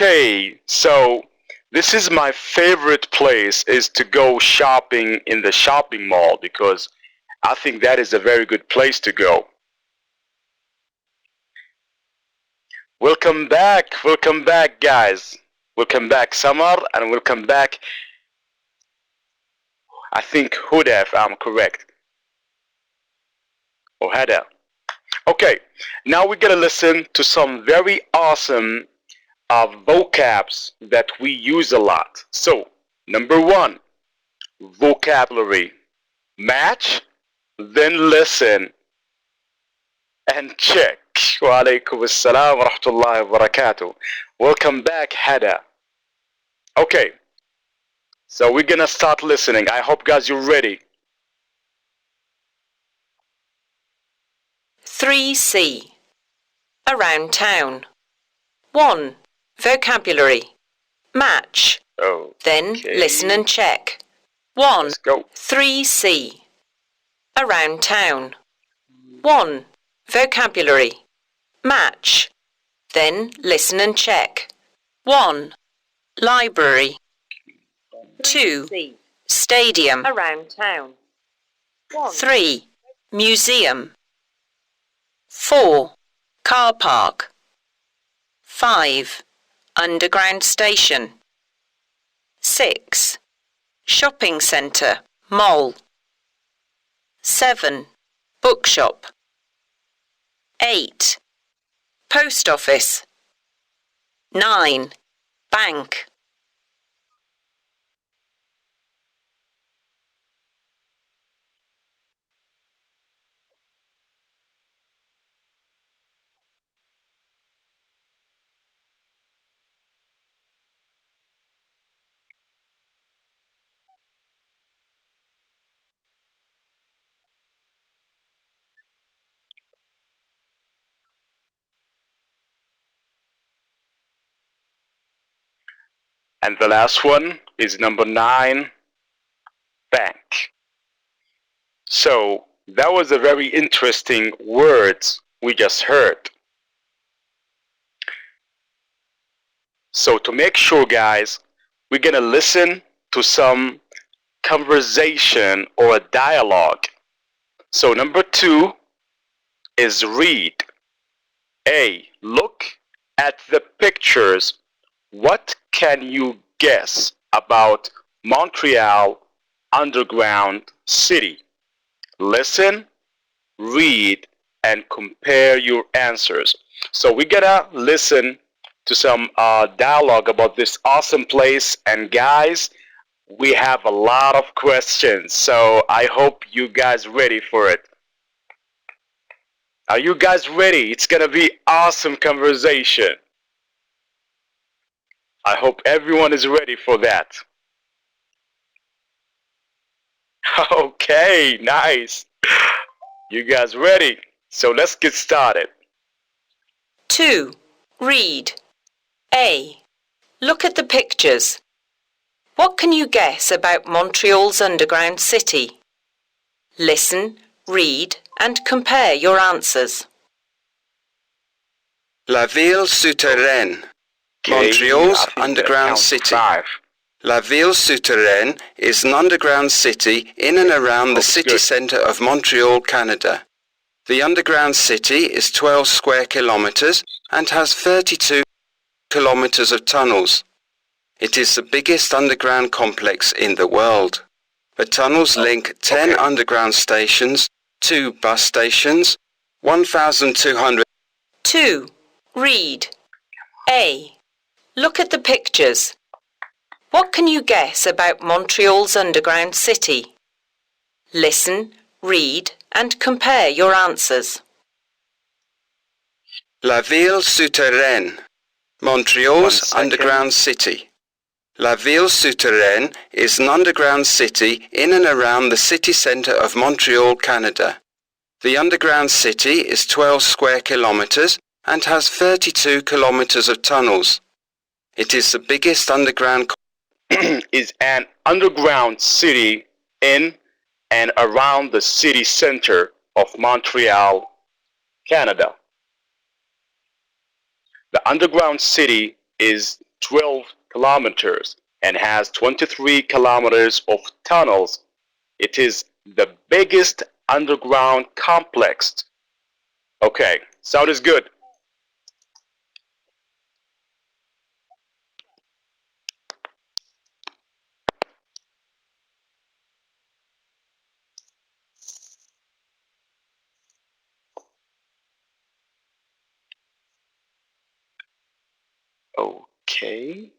Okay, so this is my favorite place is to go shopping in the shopping mall because I think that is a very good place to go. Welcome back guys. Welcome back Samar and welcome back, I think Huda if I'm correct. Or Hada. Okay, now we're gonna listen to some very awesome vocabs that we use a lot. So, number 1, vocabulary. Match, then listen and check. Wa alaikum assalam wa rahmatullahi wa barakatuh. Welcome back, Hada. Okay, so we're gonna start listening. I hope guys you're ready. 3C. Around town. 1. Vocabulary. Match. Oh. Then listen and check. 1. Let's go. 3C. Around town. 1. Vocabulary. Match. Then listen and check. 1. Library. 2. Stadium. Around town. 3. Museum. 4. Car park. 5. Underground station. 6. Shopping centre, mall. 7. Bookshop. 8. Post office. 9. Bank. And the last one is number 9, bank. So that was a very interesting words we just heard. So to make sure guys, we're gonna listen to some conversation or a dialogue. So number 2 is read. A. Look at the pictures. What can you guess about Montreal underground city? Listen, read, and compare your answers. So we're gonna listen to some dialogue about this awesome place. And guys, we have a lot of questions. So I hope you guys ready for it. Are you guys ready? It's gonna be awesome conversation. I hope everyone is ready for that. Okay, nice. You guys ready? So let's get started. 2. Read. A. Look at the pictures. What can you guess about Montreal's underground city? Listen, read, and compare your answers. La ville souterraine. Montreal's underground city. 5. La ville souterraine is an underground city in and around the city centre of Montreal, Canada. The underground city is 12 square kilometres and has 32 kilometres of tunnels. It is the biggest underground complex in the world. The tunnels link 10 underground stations, 2 bus stations, 1,200. 2. Read. A. Look at the pictures. What can you guess about Montreal's underground city? Listen, read, and compare your answers. La ville souterraine. Montreal's underground city. La ville souterraine is an underground city in and around the city centre of Montreal, Canada. The underground city is 12 square kilometres and has 32 kilometres of tunnels. It is the biggest underground is an underground city in and around the city center of Montreal, Canada. The underground city is 12 kilometers and has 23 kilometers of tunnels. It is the biggest underground complex. Okay, sound is good. Okay.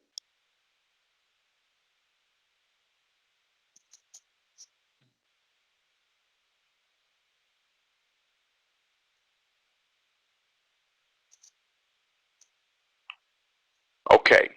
Okay.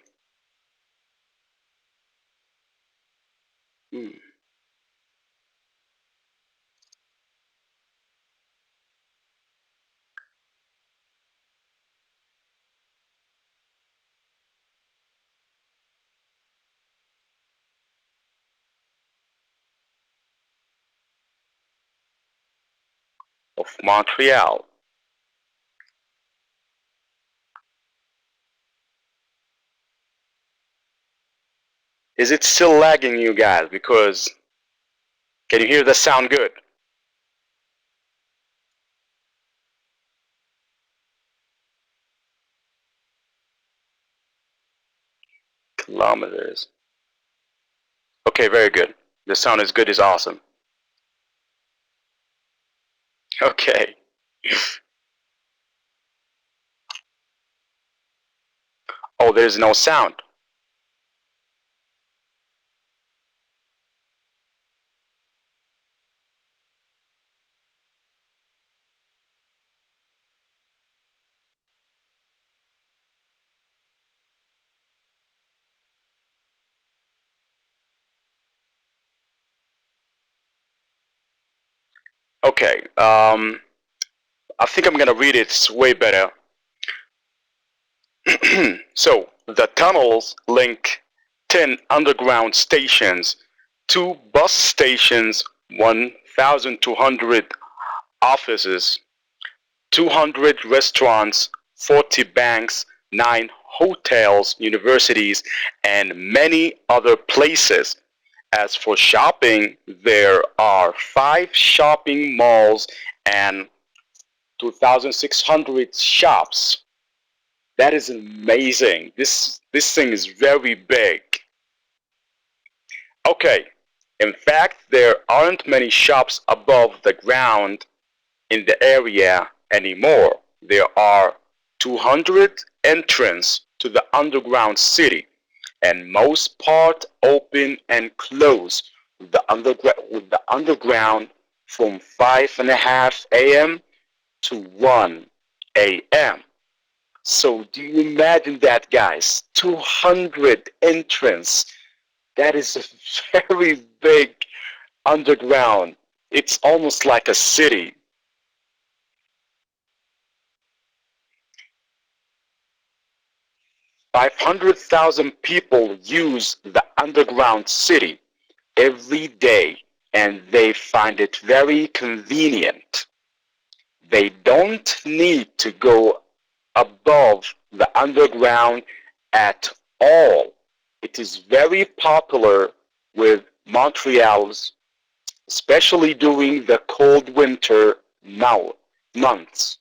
Of Montreal. Is it still lagging, you guys? Because can you hear the sound good? Kilometers. Okay, very good. The sound is good, is awesome. Okay. Oh, there's no sound. Okay, I think I'm gonna read it. It's way better. So, the tunnels link 10 underground stations, 2 bus stations, 1,200 offices, 200 restaurants, 40 banks, 9 hotels, universities, and many other places. As for shopping, there are 5 shopping malls and 2,600 shops. That is amazing. This thing is very big. Okay, in fact, there aren't many shops above the ground in the area anymore. There are 200 entrances to the underground city, and most part open and close with the underground from 5:30 a.m. to 1 a.m. So do you imagine that, guys? 200 entrance. That is a very big underground. It's almost like a city. 500,000 people use the underground city every day, and they find it very convenient. They don't need to go above the underground at all. It is very popular with Montreal's, especially during the cold winter months.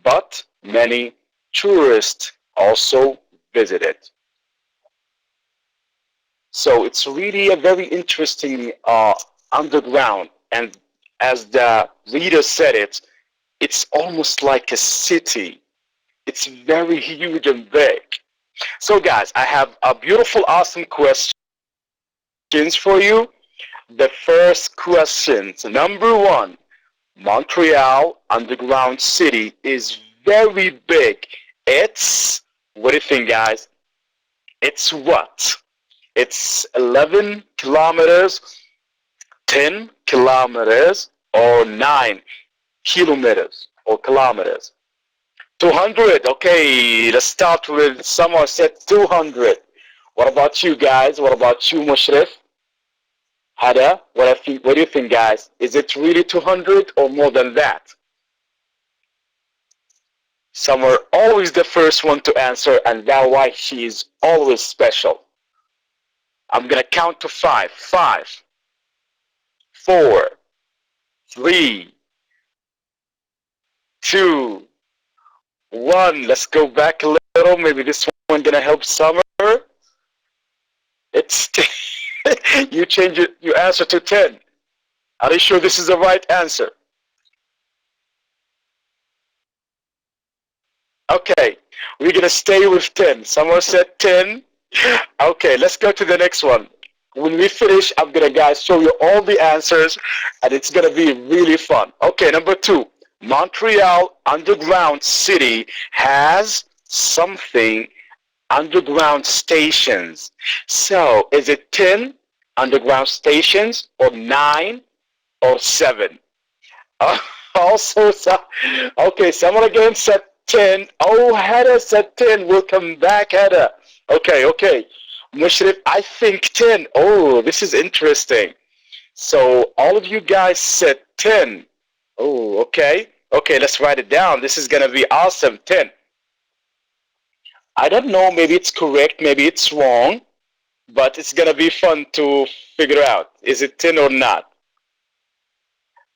But many tourists also visit it. So it's really a very interesting underground, and as the reader said it, it's almost like a city. It's very huge and big. So guys, I have a beautiful, awesome questions for you. The first question, number 1, Montreal underground city is very big. It's, what do you think, guys? It's what? It's 11 kilometers, 10 kilometers, or 9 kilometers or kilometers. 200. Okay, let's start with someone said 200. What about you guys? What about you, Mushrif? Hada, what do you think, guys? Is it really 200 or more than that? Summer always the first one to answer, and that's why she is always special. I'm gonna count to 5. 5, 4, 3, 2, 1. Let's go back a little. Maybe this one gonna help Summer. It's you change it. You answer to 10. Are you sure this is the right answer? Okay, we're gonna stay with 10. Someone said 10. Okay, let's go to the next one. When we finish, I'm gonna guys show you all the answers, and it's gonna be really fun. Okay, number 2. Montreal underground city has something underground stations. So is it 10 underground stations, or 9, or 7? Also, okay, someone again said 10. Oh, Hada said 10. We'll come back, Hada. Okay. Mushrif, I think 10. Oh, this is interesting. So all of you guys said 10. Oh, okay. Okay, let's write it down. This is going to be awesome. 10. I don't know. Maybe it's correct. Maybe it's wrong. But it's going to be fun to figure out. Is it 10 or not?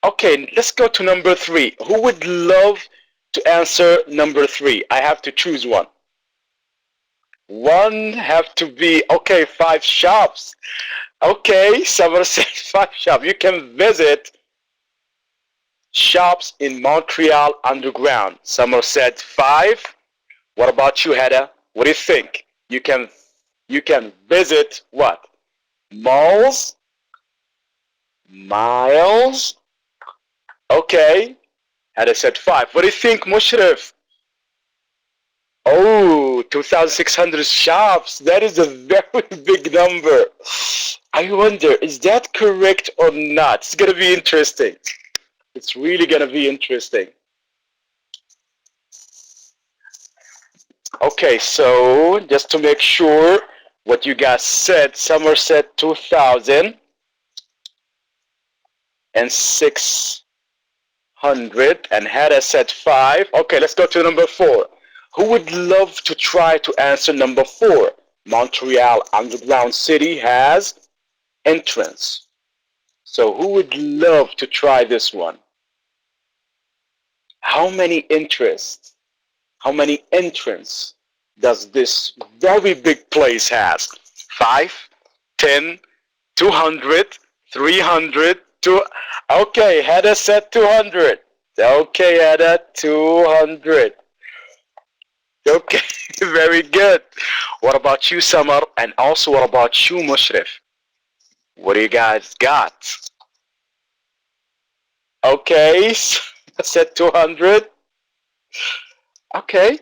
Okay, let's go to number 3. Who would love to answer number 3? I have to choose one. One have to be, okay, 5 shops. Okay, someone said 5 shops. You can visit shops in Montreal underground. Someone said 5. What about you, Heda? What do you think? You can visit what? Malls? Miles? Okay. Heda said 5. What do you think, Mushrif? Oh, 2,600 shops. That is a very big number. I wonder, is that correct or not? It's going to be interesting. It's really going to be interesting. Okay, so just to make sure what you guys said, Summer said 2,600 and Hada said 5. Okay, let's go to number 4. Who would love to try to answer number 4? Montreal underground city has entrance. So who would love to try this one? How many entrance does this very big place has? 5, 10, 200, 300, 2. Okay, Hada said 200. Okay, Hada, 200. Okay, very good. What about you, Samar? And also, what about you, Mushrif? What do you guys got? Okay, I said 200. Okay.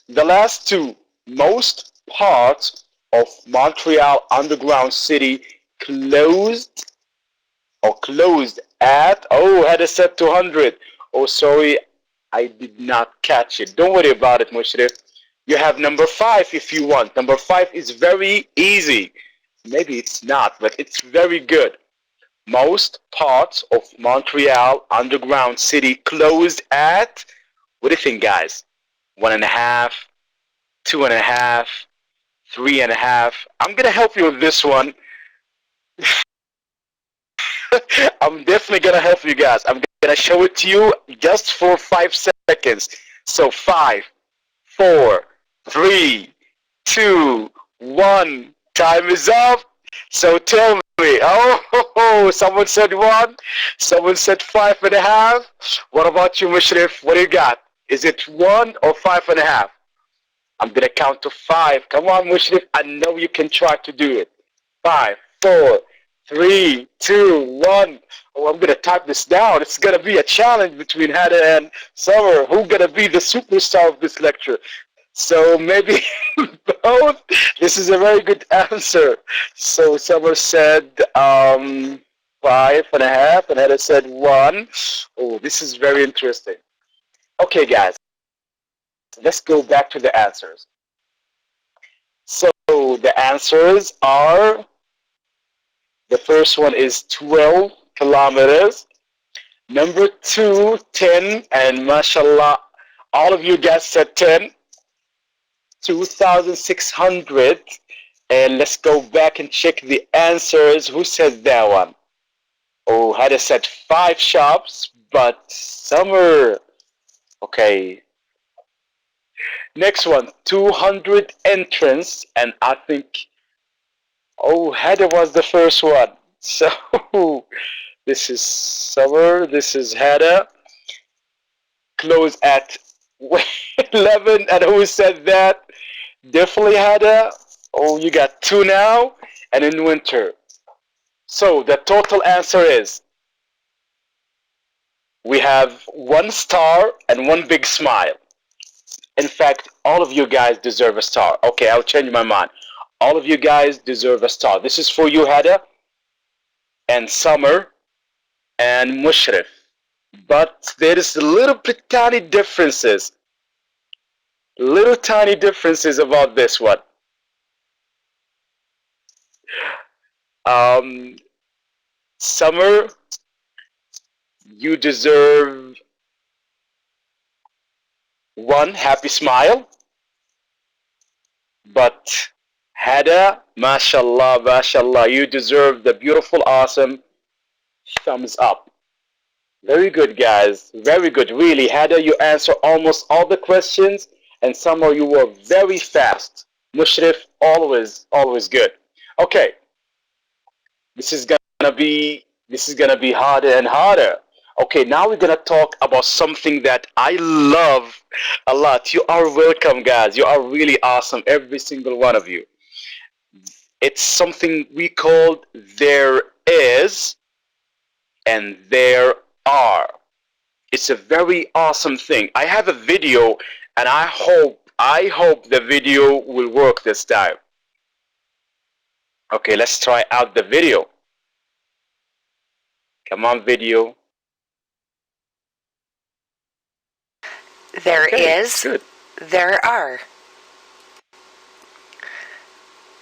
The last 2. Most parts of Montreal underground city closed at. Oh, Hada said 200. Oh, sorry. I did not catch it. Don't worry about it, Mushrif. You have number 5 if you want. Number 5 is very easy. Maybe it's not, but it's very good. Most parts of Montreal underground city closed at. What do you think, guys? 1.5, 2.5, 3.5. I'm gonna help you with this one. I'm definitely gonna help you guys. I'm gonna show it to you just for 5 seconds. So 5, 4, 3, 2, 1. Time is up. So tell me. Oh, someone said 1. Someone said 5.5. What about you, Mushrif? What do you got? Is it 1 or 5.5? I'm gonna count to 5. Come on, Mushrif. I know you can try to do it. 5, 4, 3, 2, 1. Oh, I'm gonna type this down. It's gonna be a challenge between Hada and Summer. Who's gonna be the superstar of this lecture? So maybe both. This is a very good answer. So Summer said 5.5, and Hada said 1. Oh, this is very interesting. Okay, guys, let's go back to the answers. So the answers are. The first one is 12 kilometers. Number 2, 10, and mashallah, All of you guys said 10. 2,600. And let's go back and check the answers. Who said that one? Oh, Hada said 5 shops, but Summer. Okay. Next one, 200 entrance, and I think, oh, Hada was the first one. So this is Summer, this is Hada. Close at 11, and who said that? Definitely Hada. Oh, you got 2 now, and in winter. So the total answer is, we have 1 star and 1 big smile. In fact, all of you guys deserve a star. Okay, I'll change my mind. All of you guys deserve a star. This is for you, Hada, and Summer, and Mushrif. But there is little tiny differences. Little tiny differences about this one. Summer, you deserve 1 happy smile. But Hada, mashallah, mashallah, you deserve the beautiful, awesome thumbs up. Very good, guys. Very good. Really, Hada, you answer almost all the questions, and Summer, you were very fast. Mushrif, always good. Okay. This is gonna be harder and harder. Okay, now we're gonna talk about something that I love a lot. You are welcome, guys. You are really awesome, every single one of you. It's something we call there is and there are. It's a very awesome thing. I have a video, and I hope the video will work this time. Okay, let's try out the video. Come on, video. There Okay, is, good. there are.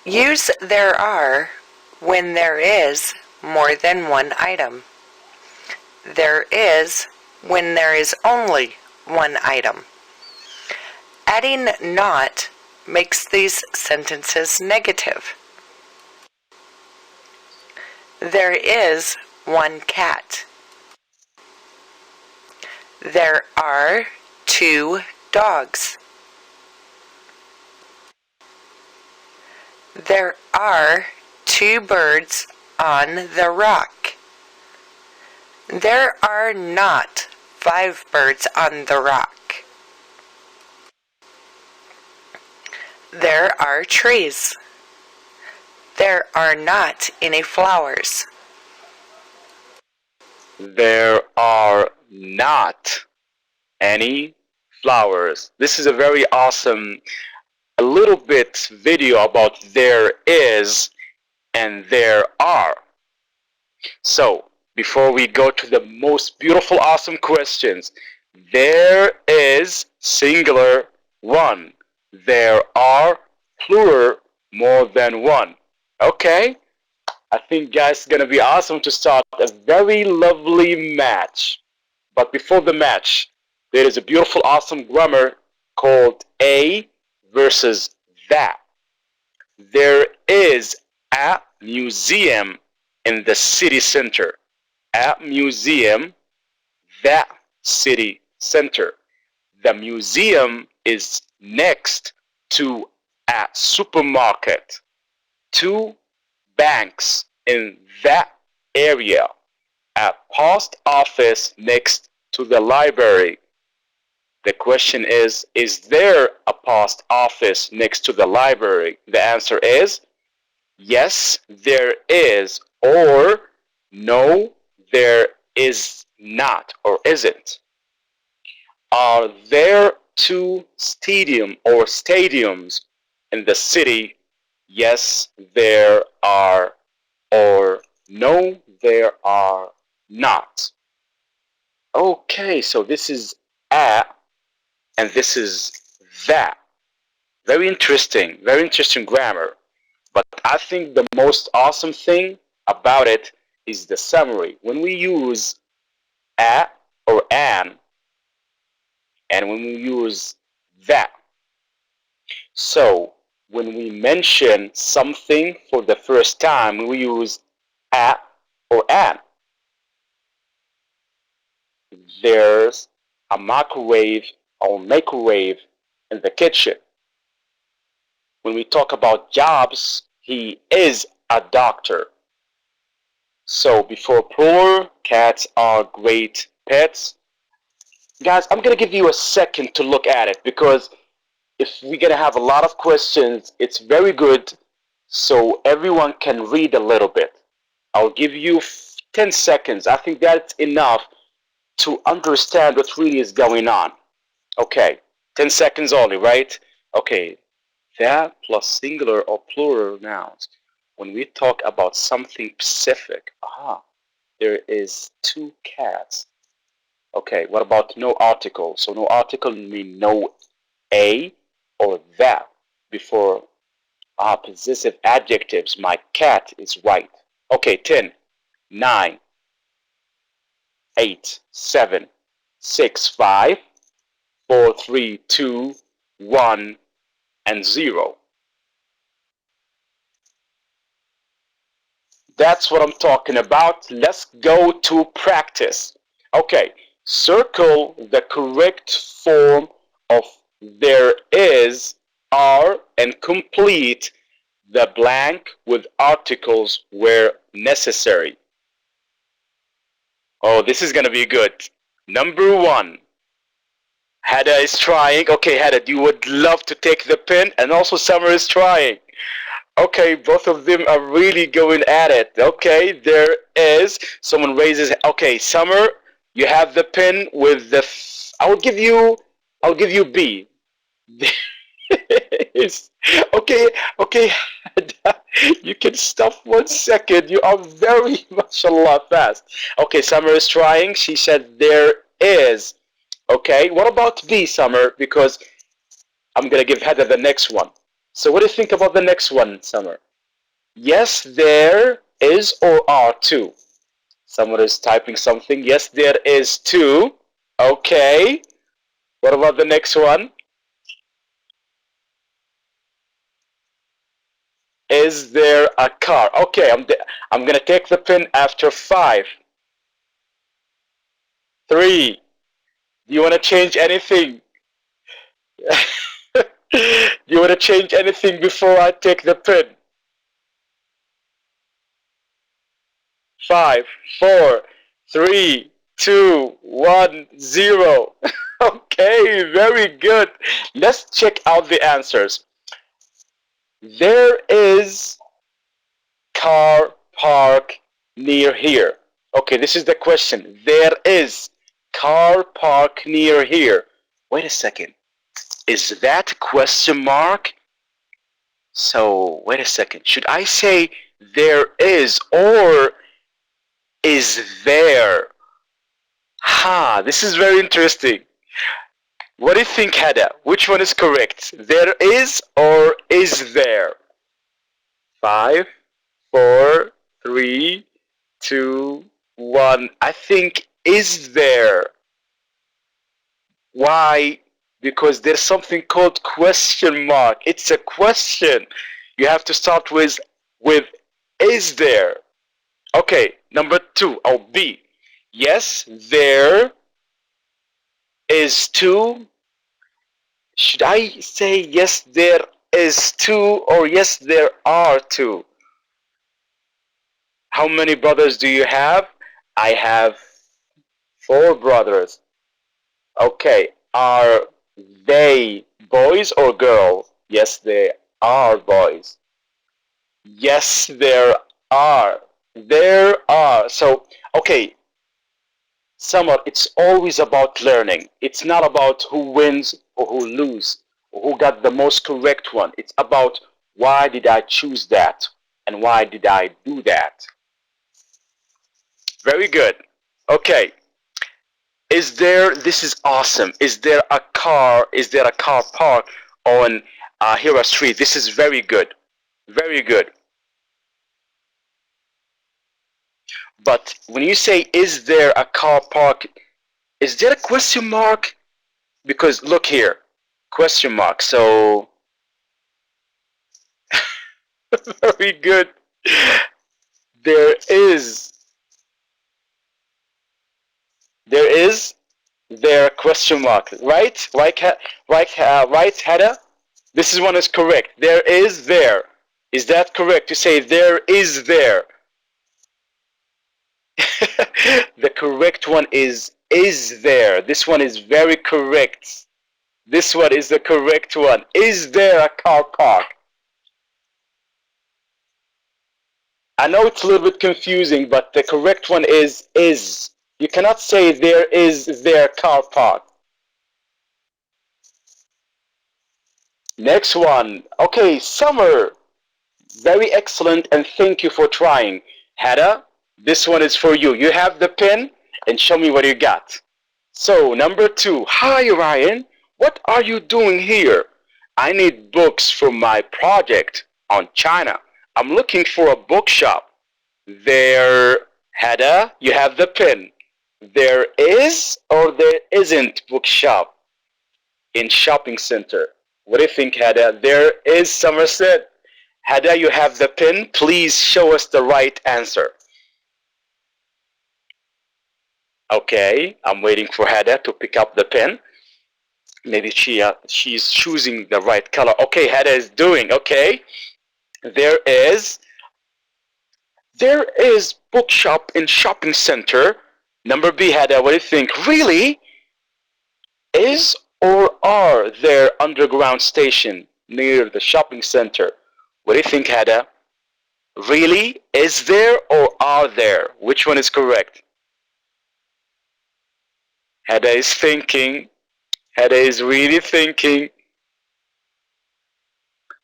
Use there are when there is more than one item. There is when there is only one item. Adding not makes these sentences negative. There is 1 cat. There are 2 dogs. There are 2 birds on the rock. There are not 5 birds on the rock. There are trees. There are not any flowers. There are not any flowers. This is a very awesome, a little bit video about there is and there are. So, before we go to the most beautiful, awesome questions, there is singular 1. There are plural more than 1. Okay? I think, guys, it's going to be awesome to start a very lovely match. But before the match, there is a beautiful, awesome grammar called a versus that. There is a museum in the city center. A museum, that city center. The museum is next to a supermarket. 2 banks in that area. A post office next to the library. The question is there a post office next to the library? The answer is yes, there is, or no, there is not or isn't. Are there 2 stadiums in the city? Yes, there are, or no, there are not. Okay, so this is a and this is that. Very interesting grammar. But I think the most awesome thing about it is the summary. When we use a or an, and when we use that. So when we mention something for the first time, we use at or an. There's a microwave in the kitchen. When we talk about jobs, he is a doctor. So before plural, cats are great pets. Guys, I'm going to give you a second to look at it, because if we're going to have a lot of questions, it's very good so everyone can read a little bit. I'll give you 10 seconds. I think that's enough to understand what really is going on. Okay, 10 seconds only, right? Okay, that plus singular or plural nouns. When we talk about something specific, there is 2 cats. Okay, what about no article? So no article means no a or that before possessive adjectives. My cat is white. Okay, 10, 9, 8, 7, 6, 5, 4, 3, 2, 1, and 0. That's what I'm talking about. Let's go to practice. Okay, circle the correct form of there is, are, and complete the blank with articles where necessary. Oh, this is going to be good. Number 1. Hada is trying. Okay, Hada, you would love to take the pen, and also Summer is trying. Okay, both of them are really going at it. Okay, there is. Someone raises. Okay, Summer, you have the pen with the. I'll give you B. Okay, okay. You can stop 1 second. You are very, mashallah, fast. Okay, Summer is trying. She said there is. Okay, what about B, Summer? Because I'm going to give Heather the next one. So what do you think about the next one, Summer? Yes, there is or are 2. Someone is typing something. Yes, there is 2. Okay. What about the next one? Is there a car? Okay, I'm going to take the pen after 5. 3. Do you want to change anything? Do you want to change anything before I take the pen? 5, 4, 3, 2, 1, 0. Okay, very good. Let's check out the answers. There is car park near here. Okay, this is the question. There is car park near here. Wait a second. Is that question mark? So, wait a second. Should I say there is or is there? This is very interesting. What do you think, Hada? Which one is correct? There is or is there? 5, 4, 3, 2, 1. I think is there. Why? Because there's something called question mark. It's a question. You have to start with is there. Okay, number 2, or B. Yes, there is 2. Should I say yes, there is 2 or yes, there are 2? How many brothers do you have? I have 4 brothers. Okay, are they boys or girls? Yes, they are boys. Yes, there are. There are. So, okay, Summer, it's always about learning. It's not about who wins or who loses or who got the most correct one. It's about why did I choose that and why did I do that. Very good. Okay. Is there, this is awesome. Is there a car park on Hira Street? This is very good. Very good. But when you say, is there a car park, is there a question mark? because look here, question mark. So very good. There is there question mark, right? Right, Hada? This is one is correct. There is there. Is that correct to say there is there? The correct one is there. This one is very correct. This one is the correct one. Is there a car park? I know it's a little bit confusing, but the correct one is. You cannot say there is there car park. Next one. Okay, Summer. Very excellent, and thank you for trying. Hada, this one is for you. You have the pen, and show me what you got. So, number 2. Hi, Ryan. What are you doing here? I need books for my project on China. I'm looking for a bookshop. There, Hada, you have the pen. There is or there isn't bookshop in shopping center. What do you think, Hada? There is, Somerset. Hada, you have the pen. Please show us the right answer. Okay, I'm waiting for Hada to pick up the pen. Maybe she's choosing the right color. Okay, Hada is doing. Okay, there is bookshop in shopping center. Number B, Hada, what do you think? Really? Is or are there underground station near the shopping center? What do you think, Hada? Really? Is there or are there? Which one is correct? Hada is thinking. Hada is really thinking.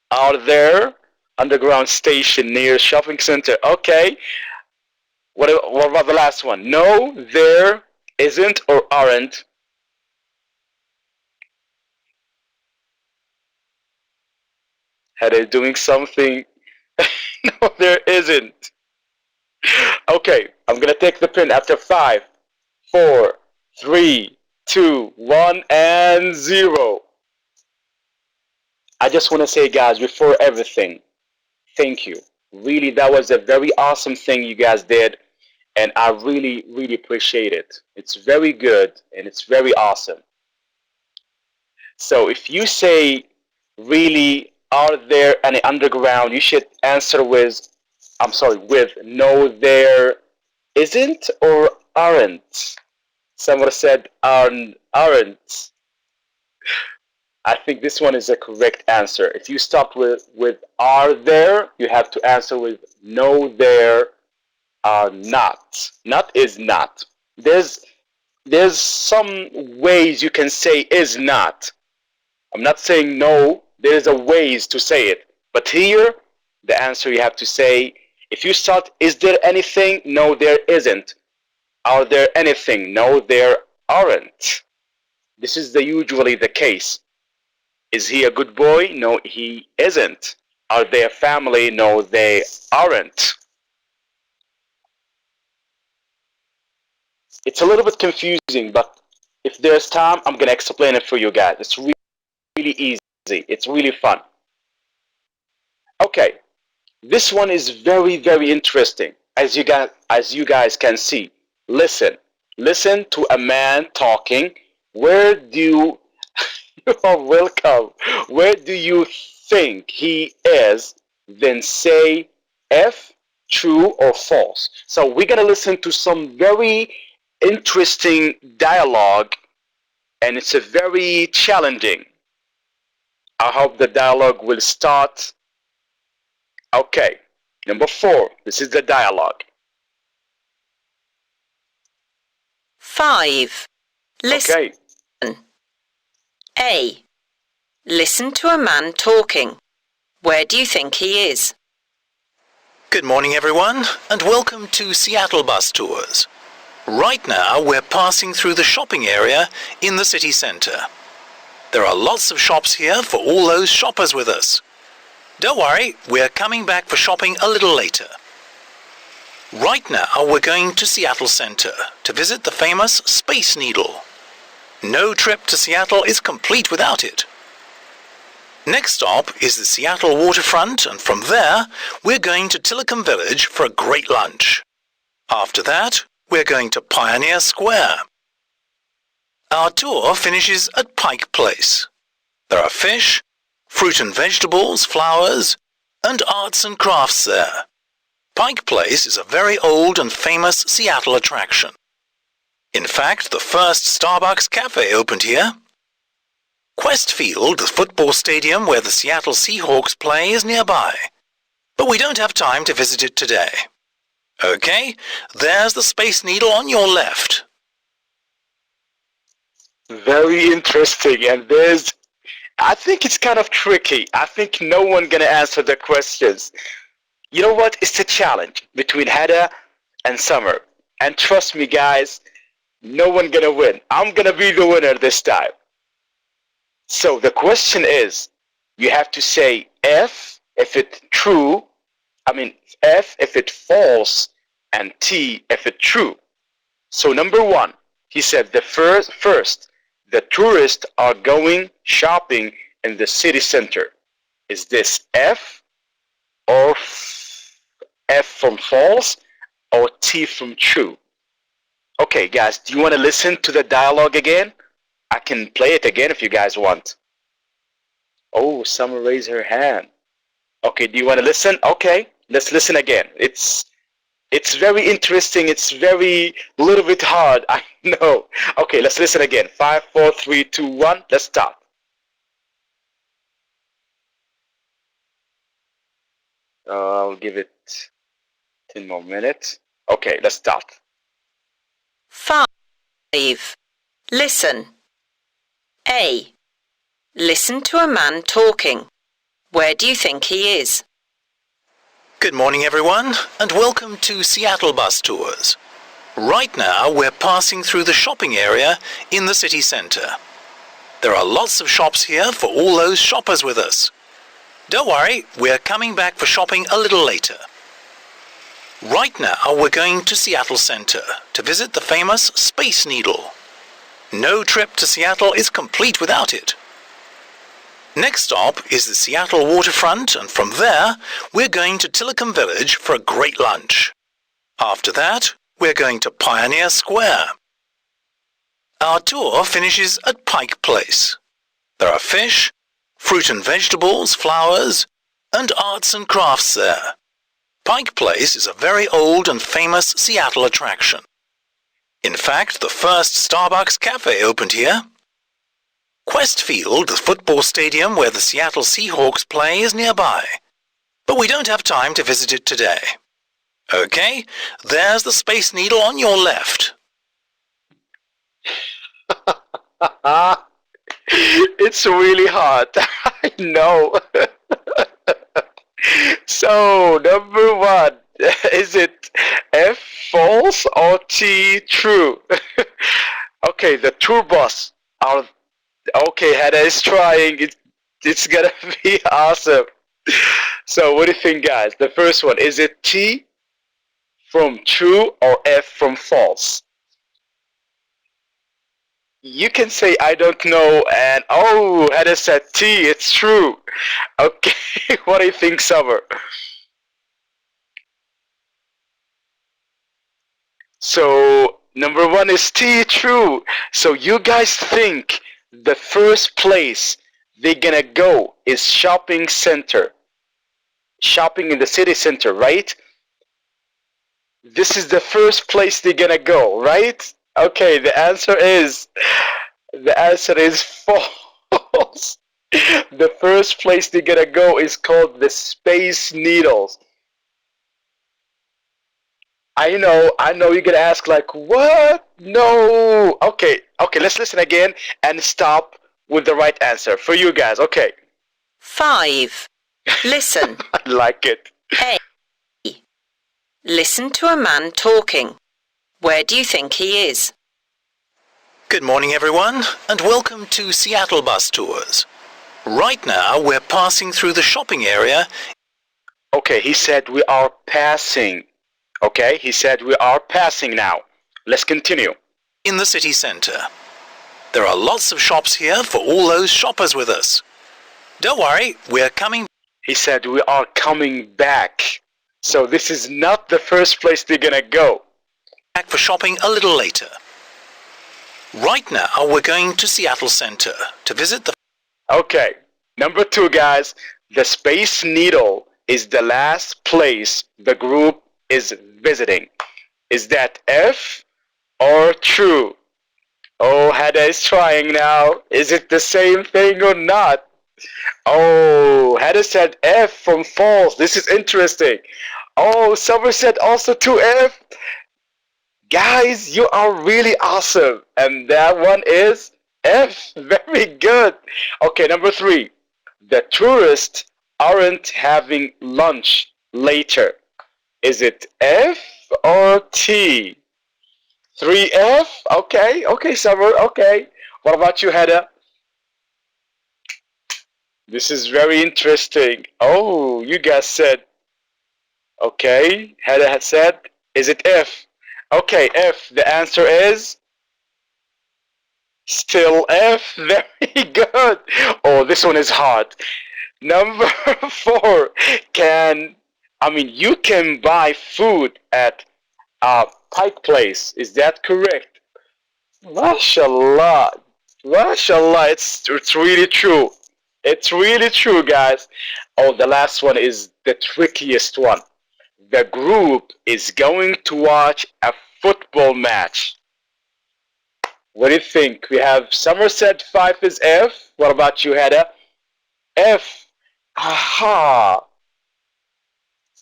Are there underground station near shopping center? Okay. What about the last one? No, there isn't or aren't. Hada is doing something. No, there isn't. Okay, I'm gonna take the pen after 5, 4, 3, 2, 1, and 0. I just want to say, guys, before everything, thank you. Really, that was a very awesome thing you guys did, and I really, really appreciate it. It's very good, and it's very awesome. So if you say, really, are there any underground, you should answer with no, there isn't or aren't. Someone said aren't. I think this one is a correct answer. If you start with are there, you have to answer with no, there are not. Not is not. There's some ways you can say is not. I'm not saying no. There's a ways to say it. But here, the answer you have to say, if you start, is there anything? No, there isn't. Are there anything? No, there aren't. This is usually the case. Is he a good boy? No, he isn't. Are they a family? No, they aren't. It's a little bit confusing, but if there's time, I'm going to explain it for you guys. It's really, really easy. It's really fun. Okay, this one is very, very interesting. As you guys can see, listen to a man talking. Where do you are welcome. Where do you think he is? Then say F, true or false. So we're gonna listen to some very interesting dialogue, and it's a very challenging. I hope the dialogue will start. Okay, number 4. This is the dialogue. 5. Listen. Okay. A. Listen to a man talking. Where do you think he is? Good morning, everyone, and welcome to Seattle Bus Tours. Right now, we're passing through the shopping area in the city center. There are lots of shops here for all those shoppers with us. Don't worry, we're coming back for shopping a little later. Right now, we're going to Seattle Center to visit the famous Space Needle. No trip to Seattle is complete without it. Next stop is the Seattle Waterfront, and from there we're going to Tillicum Village for a great lunch. After that, we're going to Pioneer Square. Our tour finishes at Pike Place. There are fish, fruit and vegetables, flowers, and arts and crafts there. Pike Place is a very old and famous Seattle attraction. In fact, the first Starbucks cafe opened here. Quest Field, the football stadium where the Seattle Seahawks play, is nearby, but we don't have time to visit it today. Okay, there's the Space Needle on your left. Very interesting, and I think it's kind of tricky. I think no one gonna answer the questions. You know what? It's a challenge between Hedda and Summer, and trust me, guys, no one gonna win. I'm gonna be the winner this time. So the question is, you have to say F if it's true, F if it's false, and T if it's true. So number one, he said the first, the tourists are going shopping in the city center. Is this F or F from false or T from true? Okay, guys, do you want to listen to the dialogue again? I can play it again if you guys want. Oh, Summer raised her hand. Okay, do you want to listen? Okay, let's listen again. It's very interesting. It's very little bit hard. I know. Okay, let's listen again. 5, 4, 3, 2, 1. Let's start. I'll give it 10 more minutes. Okay, let's start. 5. Listen. A. Listen to a man talking. Where do you think he is? Good morning, everyone, and welcome to Seattle Bus Tours. Right now, we're passing through the shopping area in the city center. There are lots of shops here for all those shoppers with us. Don't worry, we're coming back for shopping a little later. Right now, we're going to Seattle Center to visit the famous Space Needle. No trip to Seattle is complete without it. Next stop is the Seattle Waterfront, and from there, we're going to Tillicum Village for a great lunch. After that, we're going to Pioneer Square. Our tour finishes at Pike Place. There are fish, fruit and vegetables, flowers, and arts and crafts there. Pike Place is a very old and famous Seattle attraction. In fact, the first Starbucks cafe opened here. Quest Field, the football stadium where the Seattle Seahawks play, is nearby, but we don't have time to visit it today. Okay, there's the Space Needle on your left. It's really hard. I know. So, number one, is it F false or T true? Okay, the tour bus are... Okay, Hannah is trying. It's gonna be awesome. So, what do you think, guys? The first one, is it T from true or F from false? You can say I don't know, and oh, Hannah said T. It's true. Okay, what do you think, Summer? So, number one is T, true. So, you guys think the first place they're gonna go is shopping center. Shopping in the city center, right? This is the first place they're gonna go, right? Okay, the answer is false. The first place they're gonna go is called the Space Needles. I know you're gonna ask like, what? No. Okay, let's listen again and stop with the right answer for you guys. Okay. 5. Listen. I like it. A. Listen to a man talking. Where do you think he is? Good morning, everyone, and welcome to Seattle Bus Tours. Right now, we're passing through the shopping area. Okay, he said we are passing. Okay, he said we are passing now. Let's continue. In the city center. There are lots of shops here for all those shoppers with us. Don't worry, we're coming. He said we are coming back. So this is not the first place they're gonna go. Back for shopping a little later. Right now, we're going to Seattle Center to visit the... Okay, number 2, guys. The Space Needle is the last place the group is visiting. Is that F or true? Oh, Hada is trying now. Is it the same thing or not? Oh, Hada said F from false. This is interesting. Oh, Summer said also 2F. Guys, you are really awesome. And that one is F. Very good. Okay, number 3. The tourists aren't having lunch later. Is it F or T? 3F? Okay, Summer, okay. What about you, Hada? This is very interesting. Oh, you guys said, okay, Hada had said, is it F? Okay, F. The answer is still F. Very good. Oh, this one is hard. Number 4. You can buy food at Pike Place. Is that correct? MashaAllah. MashaAllah. It's really true. It's really true, guys. Oh, the last one is the trickiest one. The group is going to watch a football match. What do you think? We have Somerset 5 is F. What about you, Hada? F. Aha.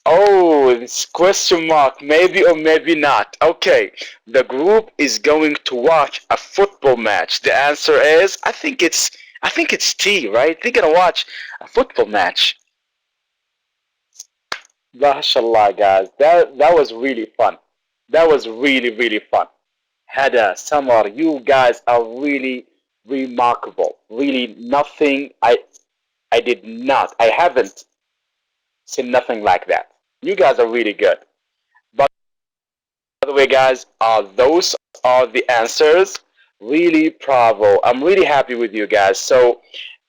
Oh, it's question mark. Maybe or maybe not. Okay. The group is going to watch a football match. The answer is, I think it's T, right? They're gonna watch a football match. MashaAllah, guys. That was really fun. That was really fun. Hada, Samar, you guys are really remarkable. Really nothing I haven't seen nothing like that. You guys are really good. But by the way, guys, those are the answers. Really bravo. I'm really happy with you guys. So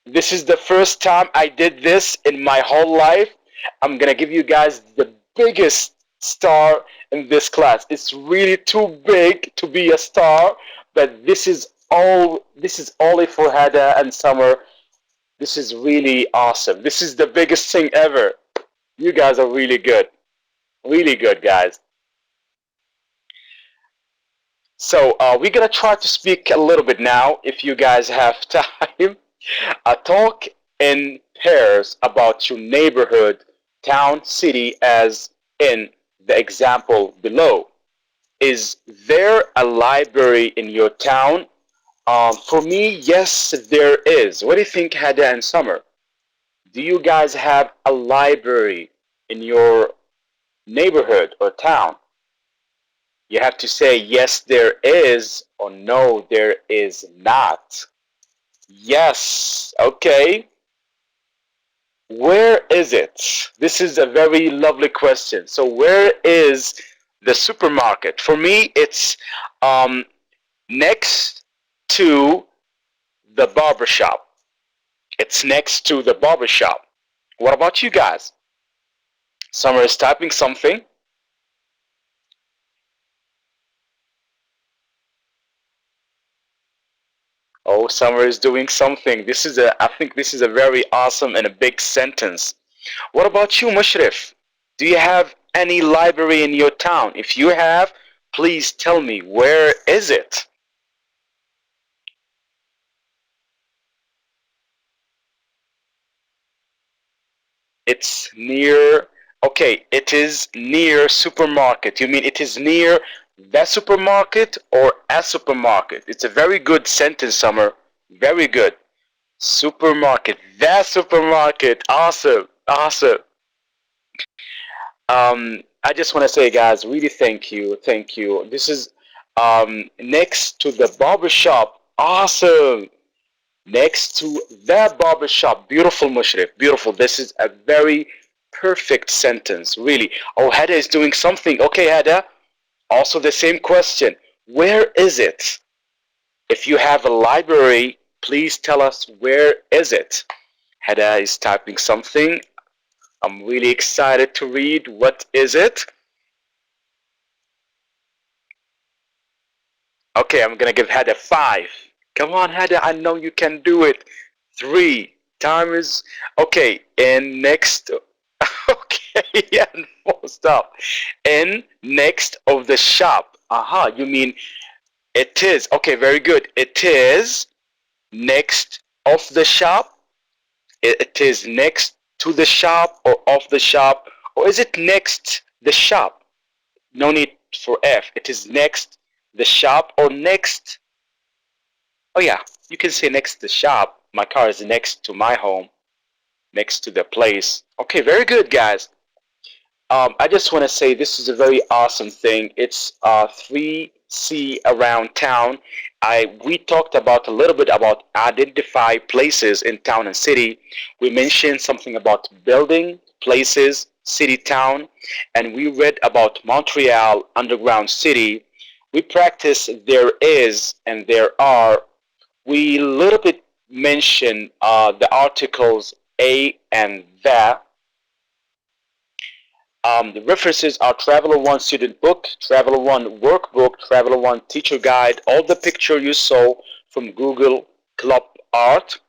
this is the first time I did this in my whole life. I'm gonna give you guys the biggest star in this class. It's really too big to be a star, but this is only for Hada and Summer. This is really awesome. This is the biggest thing ever. You guys are really good. Really good, guys. So we're gonna try to speak a little bit now, if you guys have time. Talk in pairs about your neighborhood, town, city, as in the example below. Is there a library in your town? For me, yes, there is. What do you think, Hada and Summer? Do you guys have a library in your neighborhood or town? You have to say yes, there is, or no, there is not. Yes. Okay. Where is it? This is a very lovely question. So where is the supermarket? For me, it's next to the barber shop. It's next to the barber shop. What about you guys? Summer is typing something. Oh, Summer is doing something. I think this is a very awesome and a big sentence. What about you, Mushrif? Do you have any library in your town? If you have, please tell me, where is it? It's near, okay, it is near supermarket. You mean it is near the supermarket or a supermarket? It's a very good sentence, Summer. Very good. Supermarket, the supermarket. Awesome, awesome. I just want to say, guys, really thank you. This is next to the barber shop. Awesome. Next to the barber shop. Beautiful, Mushrif. Beautiful. This is a very perfect sentence, really. Oh, Hada is doing something. Okay, Hada. Also the same question. Where is it? If you have a library, please tell us where is it. Hada is typing something. I'm really excited to read. What is it? Okay, I'm gonna give Hada 5. Come on, Hada, I know you can do it. 3. Time is okay. In next. Okay, yeah, no, stop. In next of the shop. Aha, you mean it is. Okay, very good. It is next of the shop. It is next to the shop or of the shop, or is it next the shop? No need for F. It is next the shop or next. Oh yeah, you can say next the shop. My car is next to my home, next to the place. Okay, very good, guys. I just want to say this is a very awesome thing. It's 3C around town. We talked about a little bit about identify places in town and city. We mentioned something about building, places, city, town, and we read about Montreal, underground city. We practice there is and there are. We little bit mention the articles a and the. The references are Traveler 1 student book, Traveler 1 workbook, Traveler 1 teacher guide, all the picture you saw from Google Club Art.